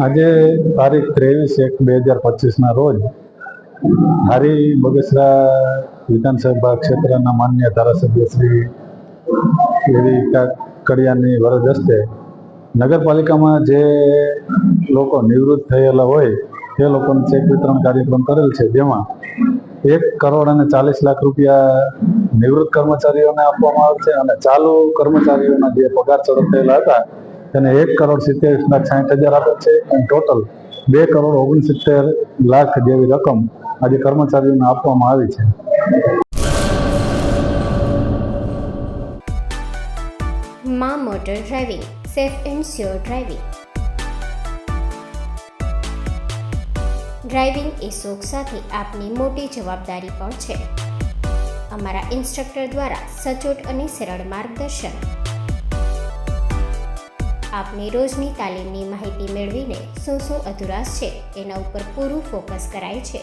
આજે તારીખ 23/1/2025ના રોજ હારી બગસરા વિધાનસભા ક્ષેત્રના માન્ય ધારાસભ્ય શ્રી એવી કડિયાની વરદ હસ્તે નગરપાલિકામાં જે લોકો નિવૃત્ત થયેલા હોય તે લોકોને ચેક વિતરણ કાર્યક્રમ કરેલ છે, જેમાં 1,40,40 રૂપિયા નિવૃત્ત કર્મચારીઓને આપવામાં આવે છે અને ચાલુ કર્મચારીઓના જે પગાર ચડત થયેલા હતા તેને 1,70,60,000 આપે છે અને ટોટલ 2,69,00,000 જેવી રકમ આજે કર્મચારીઓને આપવામાં આવી છે. માં motor driving, safe and sure driving. Driving એ શોખ સાથે આપની મોટી જવાબદારી પણ છે. અમારા ઇન્સ્ટ્રક્ટર દ્વારા સચોટ અને સરળ માર્ગદર્શન. આપની રોજની તાલીમની માહિતી મેળવીને શું અધુરાશ છે એના ઉપર પૂરું ફોકસ કરાય છે.